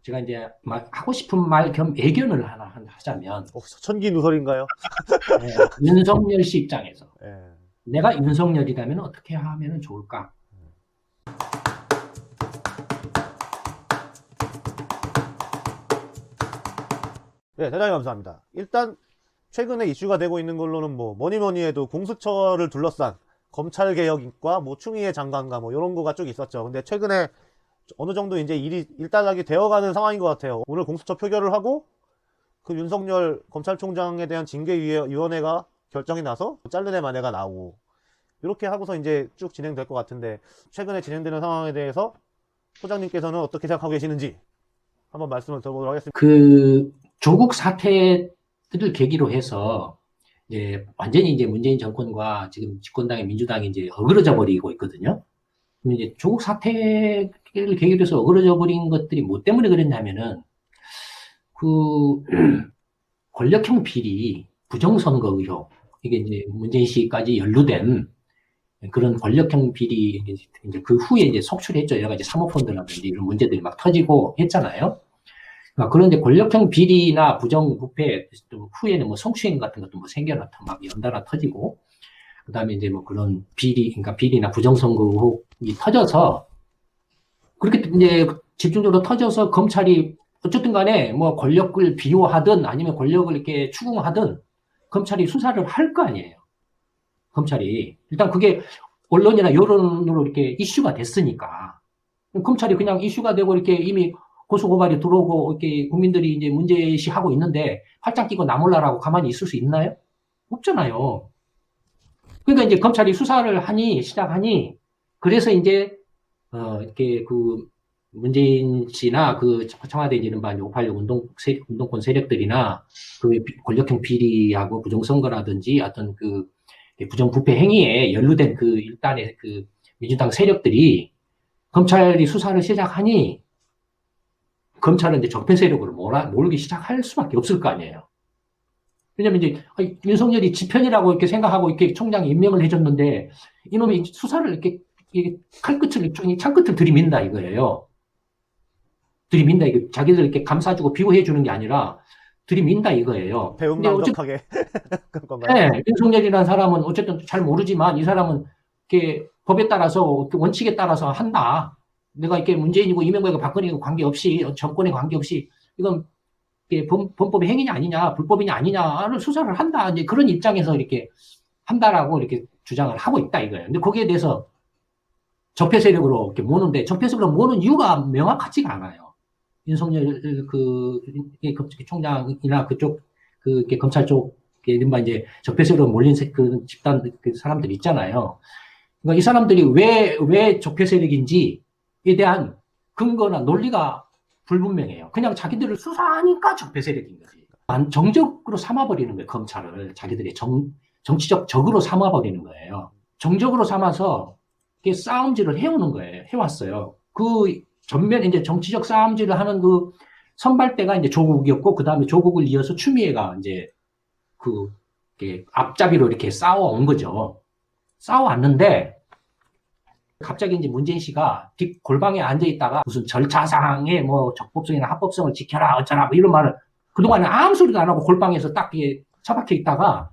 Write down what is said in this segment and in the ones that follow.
제가 이제 막 하고 싶은 말 겸 애견을 하나 하자면, 천기누설인가요? 윤석열 씨 입장에서 예. 내가 윤석열이라면 어떻게 하면 좋을까? 네, 대단히 감사합니다. 일단 최근에 이슈가 되고 있는 걸로는 뭐 뭐니 뭐니 해도 공수처를 둘러싼 검찰 개혁과 뭐 추미애 장관과 뭐 이런 거가 쭉 있었죠. 근데 최근에 어느 정도 이제 일이 일단락이 되어가는 상황인 것 같아요. 오늘 공수처 표결을 하고 그 윤석열 검찰총장에 대한 징계위원회가 결정이 나서 자르내 만회가 나오고 이렇게 하고서 이제 쭉 진행될 것 같은데, 최근에 진행되는 상황에 대해서 소장님께서는 어떻게 생각하고 계시는지 한번 말씀을 들어보도록 하겠습니다. 그 조국 사태를 계기로 해서 이제 완전히 이제 문재인 정권과 지금 집권당의 민주당이 이제 어그러져 버리고 있거든요. 근데 이제 조국 사태를 계기로 해서 어그러져 버린 것들이 뭐 때문에 그랬냐면은 그 권력형 비리, 부정선거 의혹, 이게 이제 문재인 씨까지 연루된 그런 권력형 비리, 이제 그 후에 이제 속출했죠. 여러 가지 사모펀드라든지 이런 문제들이 막 터지고 했잖아요. 그런데 권력형 비리나 부정부패 후에는 뭐 성추행 같은 것도 뭐 생겨나서 막 연달아 터지고, 그 다음에 이제 뭐 그런 비리, 그러니까 비리나 부정선거 의혹이 터져서, 그렇게 이제 집중적으로 터져서 검찰이 어쨌든 간에 뭐 권력을 비호하든 아니면 권력을 이렇게 추궁하든 검찰이 수사를 할 거 아니에요. 검찰이. 일단 그게 언론이나 여론으로 이렇게 이슈가 됐으니까. 검찰이 그냥 이슈가 되고 이렇게 이미 고소고발이 들어오고 이렇게 국민들이 이제 문제시하고 있는데 팔짱 끼고 나몰라라고 가만히 있을 수 있나요? 없잖아요. 그러니까 이제 검찰이 수사를 시작하니, 그래서 이제, 이렇게 그 문재인 씨나 그 청와대 이른바 586 운동권 세력들이나 그 권력형 비리하고 부정선거라든지 어떤 그 부정부패 행위에 연루된 그 일단의 그 민주당 세력들이 검찰이 수사를 시작하니 검찰은 이제 적폐 세력으로 몰기 시작할 수밖에 없을 거 아니에요. 왜냐면 이제 윤석열이 지편이라고 이렇게 생각하고 이렇게 총장이 임명을 해줬는데 이놈이 수사를 이렇게 칼끝을 창끝을 들이민다 이거예요. 들이민다 이거 자기들 이렇게 감싸주고 비호해주는 게 아니라 들이민다 이거예요. 근데 어쨌든 배은망덕하게 그런 건가요? 네, 윤석열이라는 사람은 어쨌든 잘 모르지만 이 사람은 이렇게 법에 따라서 원칙에 따라서 한다. 내가 이렇게 문재인이고 이명박이고 박근혜고 관계없이 정권에 관계없이 이건 범법의 행위냐 아니냐 불법이냐 아니냐를 수사를 한다. 이제 그런 입장에서 이렇게 한다라고 이렇게 주장을 하고 있다 이거예요. 근데 거기에 대해서 적폐 세력으로 이렇게 모는데 적폐 세력으로 모는 이유가 명확하지가 않아요. 윤석열 총장이나 그쪽 그 검찰 쪽 이른바 이제 적폐 세력으로 몰린 그 집단 그 사람들 있잖아요. 그러니까 이 사람들이 왜 적폐 세력인지에 대한 근거나 논리가 불분명해요. 그냥 자기들을 수사하니까 적폐 세력인 거지. 정적으로 삼아버리는 거예요. 검찰을 자기들의 정치적 적으로 삼아버리는 거예요. 정적으로 삼아서 싸움질을 해오는 거예요. 해왔어요. 그 전면 이제 정치적 싸움질을 하는 그 선발대가 이제 조국이었고, 그 다음에 조국을 이어서 추미애가 이제 그 앞잡이로 이렇게 싸워온 거죠. 싸워왔는데 갑자기 이제 문재인 씨가 뒷 골방에 앉아 있다가 무슨 절차상의 뭐 적법성이나 합법성을 지켜라 어쩌라 뭐 이런 말을 그동안에 아무 소리도 안 하고 골방에서 딱 처박혀 있다가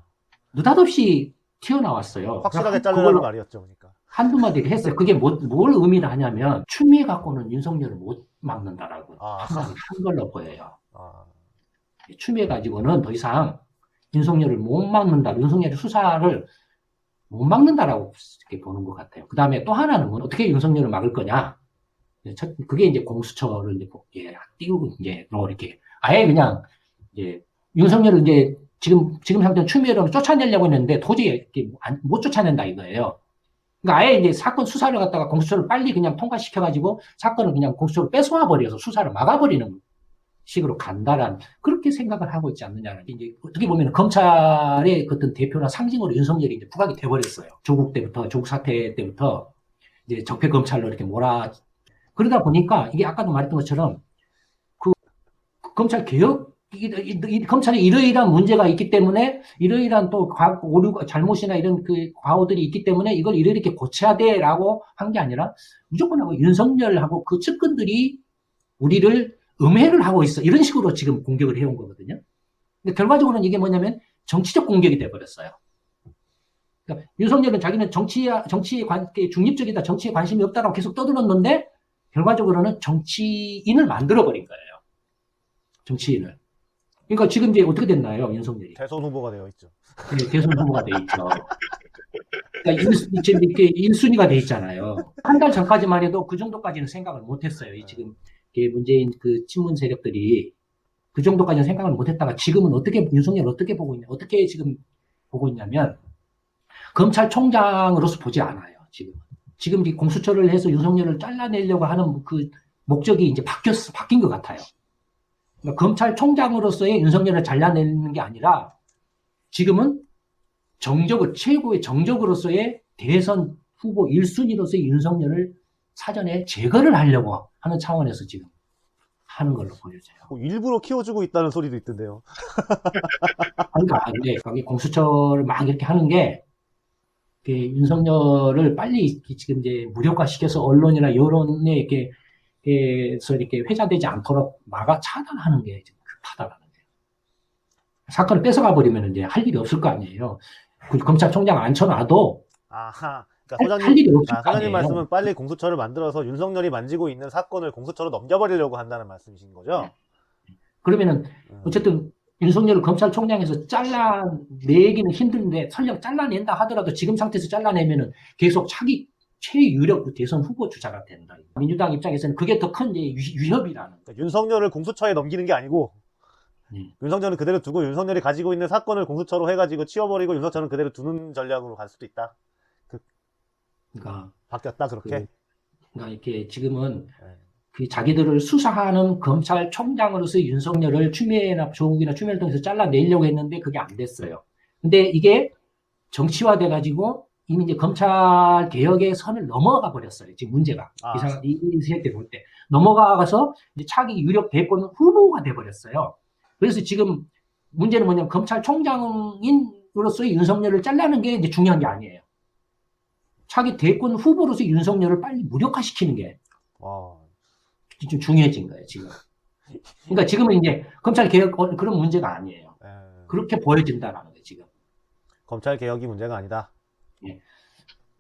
느닷없이 튀어나왔어요. 확실하게 자르라는 말이었죠, 그러니까. 한두 마디를 했어요. 그게 뭘 의미를 하냐면 추미애 갖고는 윤석열을 못 막는다라고 한마디 한 걸로 보여요. 추미애 가지고는 더 이상 윤석열을 못 막는다. 윤석열의 수사를 못 막는다라고 이렇게 보는 것 같아요. 그 다음에 또 하나는 어떻게 윤석열을 막을 거냐. 그게 이제 공수처를 이제 띄우고 이제 이렇게 아예 그냥 이제 윤석열을 이제 지금 상태는 추미애를 쫓아내려고 했는데 도저히 이렇게 못 쫓아낸다 이거예요. 그러니까 아예 이제 사건 수사를 갖다가 공수처를 빨리 그냥 통과시켜가지고 사건을 그냥 공수처로 뺏어와 버려서 수사를 막아버리는 식으로 간다란 그렇게 생각을 하고 있지 않느냐는 이제 어떻게 보면 검찰의 어떤 대표나 상징으로 윤석열이 이제 부각이 돼버렸어요. 조국 사태 때부터 이제 적폐 검찰로 이렇게 그러다 보니까 이게 아까도 말했던 것처럼 그 검찰 개혁 검찰에 이러이러한 문제가 있기 때문에 이러이러한 또 오류 잘못이나 이런 그 과오들이 있기 때문에 이걸 이렇게 고쳐야 돼라고 한 게 아니라 무조건 하고 윤석열하고 그 측근들이 우리를 음해를 하고 있어. 이런 식으로 지금 공격을 해온 거거든요. 근데 결과적으로는 이게 뭐냐면 정치적 공격이 돼버렸어요. 그러니까 윤석열은 자기는 정치에 중립적이다, 정치에 관심이 없다라고 계속 떠들었는데 결과적으로는 정치인을 만들어버린 거예요. 정치인을. 그러니까 지금 이제 어떻게 됐나요, 윤석열이? 대선 후보가 되어 있죠. 네, 대선 후보가 돼 있죠. 그러니까 지금 이렇게 1순위가 돼 있잖아요. 한 달 전까지만 해도 그 정도까지는 생각을 못 했어요. 지금 문재인 그 친문 세력들이 그 정도까지는 생각을 못 했다가 지금은 윤석열 어떻게 보고 있냐, 어떻게 지금 보고 있냐면 검찰총장으로서 보지 않아요, 지금. 지금 이 공수처를 해서 윤석열을 잘라내려고 하는 그 목적이 이제 바뀐 것 같아요. 그러니까 검찰총장으로서의 윤석열을 잘라내는 게 아니라 지금은 최고의 정적으로서의 대선 후보 1순위로서의 윤석열을 사전에 제거를 하려고 하는 차원에서 지금 하는 걸로 보여져요. 일부러 키워주고 있다는 소리도 있던데요. 그러니까 근데 거기 공수처를 막 이렇게 하는 게 윤석열을 빨리 지금 이제 무력화시켜서 언론이나 여론에 이렇게 회자되지 않도록 차단하는 게 지금 급하다라는 거예요. 사건을 뺏어가 버리면 이제 할 일이 없을 거 아니에요. 검찰총장 앉혀놔도 아하. 할 일이 없을 거 사장님 아니에요. 말씀은 빨리 공수처를 만들어서 윤석열이 만지고 있는 사건을 공수처로 넘겨버리려고 한다는 말씀이신 거죠? 그러면은 어쨌든 윤석열을 검찰총장에서 잘라내기는 힘든데 설령 잘라낸다 하더라도 지금 상태에서 잘라내면은 계속 차기 최유력 대선 후보 주자가 된다. 민주당 입장에서는 그게 더 큰 위협이라는. 그러니까 윤석열을 공수처에 넘기는 게 아니고 윤석열은 그대로 두고 윤석열이 가지고 있는 사건을 공수처로 해가지고 치워버리고 윤석열은 그대로 두는 전략으로 갈 수도 있다. 그러니까 바뀌었다 그렇게. 그러니까 이렇게 지금은 그 자기들을 수사하는 검찰총장으로서 윤석열을 조국이나 추미애를 통해서 잘라내려고 했는데 그게 안 됐어요. 근데 이게 정치화돼가지고 이미 이제 검찰 개혁의 선을 넘어가 버렸어요. 지금 문제가 이 세대 볼 때 넘어가서 이제 차기 유력 대권 후보가 돼 버렸어요. 그래서 지금 문제는 뭐냐면 검찰총장인으로서의 윤석열을 잘라는 게 이제 중요한 게 아니에요. 차기 대권 후보로서 윤석열을 빨리 무력화시키는 게 좀 중요해진 거예요, 지금. 그러니까 지금은 이제 검찰 개혁 그런 문제가 아니에요. 그렇게 보여진다라는 거예요, 지금. 검찰 개혁이 문제가 아니다. 예.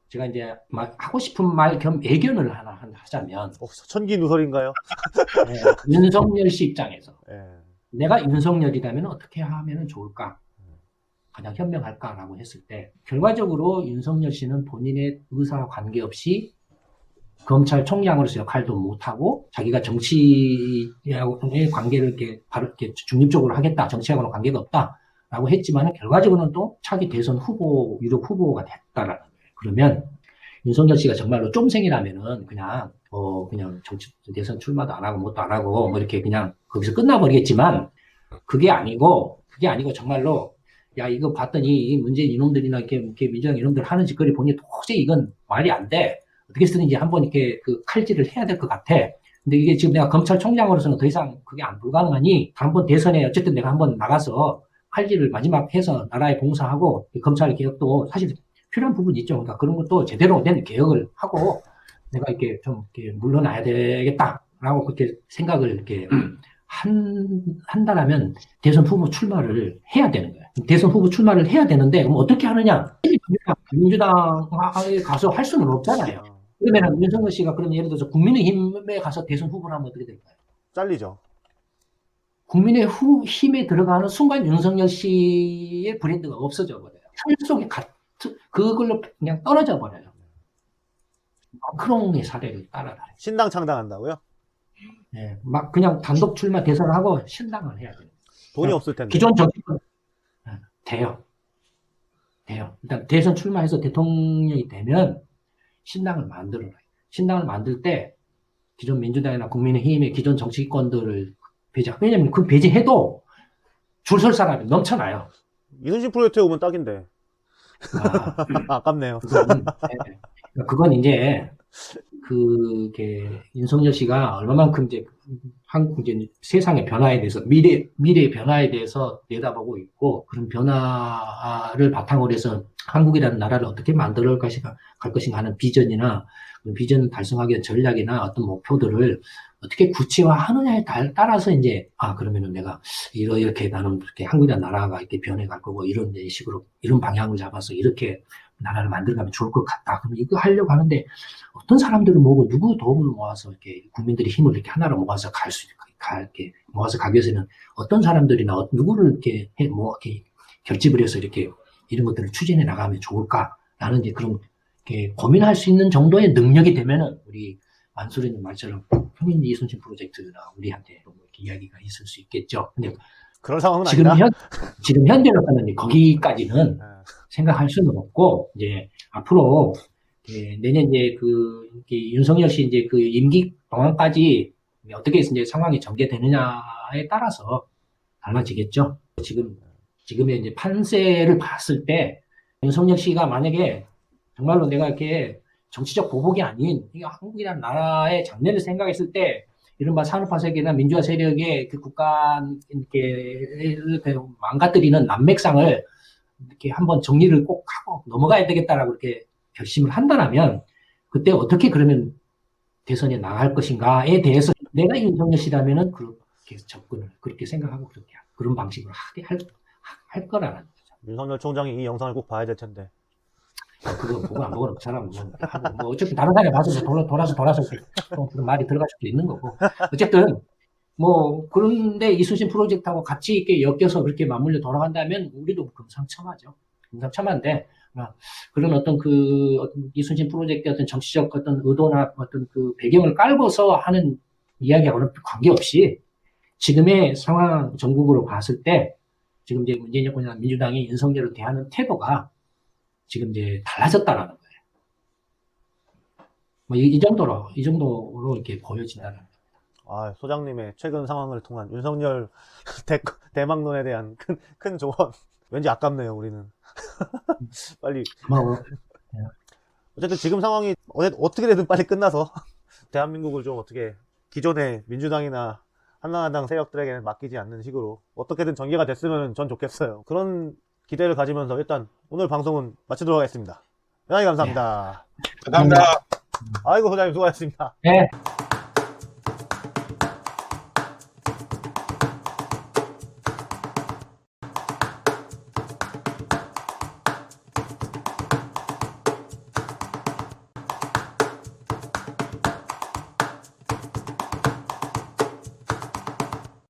제가 이제 막 하고 싶은 말 겸 애견을 하나 하자면 천기 누설인가요? 윤석열 씨 입장에서 예. 내가 윤석열이라면 어떻게 하면 좋을까? 가장 현명할까라고 했을 때 결과적으로 윤석열 씨는 본인의 의사와 관계없이 검찰총장으로서 역할도 못하고 자기가 정치하고의 관계를 이렇게 중립적으로 하겠다. 정치하고는 관계가 없다라고 했지만 결과적으로는 또 차기 대선 유력 후보가 됐다라는 거예요. 그러면 윤석열 씨가 정말로 쫌생이라면은 그냥 대선 출마도 안 하고 뭣도 안 하고 뭐 이렇게 그냥 거기서 끝나버리겠지만 그게 아니고 정말로 야 이거 봤더니 문재인 이놈들이나 이렇게 민주당 이놈들 하는 짓거리 보니 도저히 이건 말이 안 돼. 어떻게 쓰든지 한번 이렇게 그 칼질을 해야 될 것 같아. 근데 이게 지금 내가 검찰총장으로서는 더 이상 그게 안 불가능하니 다음번 대선에 어쨌든 내가 한번 나가서 칼질을 마지막 해서 나라에 봉사하고 검찰 개혁도 사실 필요한 부분이 있죠. 그러니까 그런 것도 제대로 된 개혁을 하고 내가 이렇게 좀 이렇게 물러나야 되겠다라고 그렇게 생각을 이렇게 한다라면 대선 후보 출마를 해야 되는 거예요. 대선 후보 출마를 해야 되는데 그럼 어떻게 하느냐? 민주당에 가서 할 수는 없잖아요. 그러면 윤석열 씨가 그럼 예를 들어서 국민의힘에 가서 대선 후보를 하면 어떻게 될까요? 잘리죠. 국민의힘에 들어가는 순간 윤석열 씨의 브랜드가 없어져 버려요. 혈 속에 그걸로 그냥 떨어져 버려요. 마크롱의 사례를 따라가요. 신당 창당한다고요? 네, 막 그냥 단독 출마 대선을 하고 신당을 해야 돼요. 돈이 없을 텐데. 기존 정치권 돼요. 일단 대선 출마해서 대통령이 되면 신당을 만들어요. 신당을 만들 때 기존 민주당이나 국민의힘의 기존 정치권들을 왜냐면 그 배제해도 줄 설 사람이 넘쳐나요. 이순신 프로젝트에 오면 딱인데. 아깝네요. 그건 이제 그게 윤석열 씨가 얼마만큼 이제 한국 이제 세상의 변화에 대해서 미래의 변화에 대해서 내다보고 있고 그런 변화를 바탕으로 해서 한국이라는 나라를 어떻게 만들어 갈 것인가 하는 비전이나 그 비전 달성하기 위한 전략이나 어떤 목표들을 어떻게 구체화하느냐에 따라서 이제 그러면은 내가 이렇게 나는 이렇게 한국이라는 나라가 이렇게 변해갈 거고 이런 식으로 이런 방향을 잡아서 이렇게 나라를 만들어가면 좋을 것 같다. 그럼 이거 하려고 하는데 어떤 사람들을 모으고 누구 도움을 모아서 이렇게 국민들의 힘을 이렇게 하나로 모아서 이렇게 모아서 가기 위해서는 어떤 사람들이나 누구를 이렇게 이렇게 결집을 해서 이렇게 이런 것들을 추진해 나가면 좋을까라는 이제 그런 이렇게 고민할 수 있는 정도의 능력이 되면은 우리 만수르님 말처럼 평균 이순신 프로젝트나 우리한테 이렇게 이야기가 있을 수 있겠죠. 근데 그런 상황은 지금 아니다. 지금 현재로서는 거기까지는 네. 생각할 수는 없고 이제 앞으로 내년 이제 이렇게 윤석열 씨 이제 그 임기 동안까지 어떻게 해서 이제 상황이 전개되느냐에 따라서 달라지겠죠. 지금의 이제 판세를 봤을 때 윤석열 씨가 만약에 정말로 내가 이렇게 정치적 보복이 아닌 이 한국이라는 나라의 장래를 생각했을 때 이른바 산업화 세계나 민주화 세력의 그 국가 이렇게 망가뜨리는 난맥상을 이렇게 한번 정리를 꼭 하고 넘어가야 되겠다라고 이렇게 결심을 한다면 그때 어떻게 그러면 대선에 나갈 것인가에 대해서 내가 윤석열 씨라면은 그렇게 접근을 그렇게 생각하고 그런 방식으로 하게 할 거라는 거죠. 윤석열 총장이 이 영상을 꼭 봐야 될 텐데. 그거 보고 안 보고는 그 사람은 뭐 어쨌든 다른 사람이 봐서 뭐 돌아서 그런 말이 들어갈 수도 있는 거고 어쨌든 뭐 그런데 이순신 프로젝트하고 같이 이렇게 엮여서 그렇게 맞물려 돌아간다면 우리도 금상첨화죠. 금상첨화인데 그런 어떤 이순신 프로젝트의 어떤 정치적 어떤 의도나 어떤 그 배경을 깔고서 하는 이야기하고는 관계없이 지금의 상황 전국으로 봤을 때 지금 이제 문재인 정권이나 민주당이 윤석열을 대하는 태도가 지금 이제 달라졌다라는 거예요. 뭐 이 정도로 이렇게 보여진다는 거예요. 소장님의 최근 상황을 통한 윤석열 대망론에 대한 큰 조언. 왠지 아깝네요, 우리는. 빨리. 고마워. 어쨌든 지금 상황이 어떻게 되든 빨리 끝나서 대한민국을 좀 어떻게 기존의 민주당이나 한나라당 세력들에게는 맡기지 않는 식으로 어떻게든 전개가 됐으면 전 좋겠어요. 그런 기대를 가지면서 일단 오늘 방송은 마치도록 하겠습니다. 대단히 감사합니다. 감사합니다. 아이고, 소장님 수고하셨습니다. 네.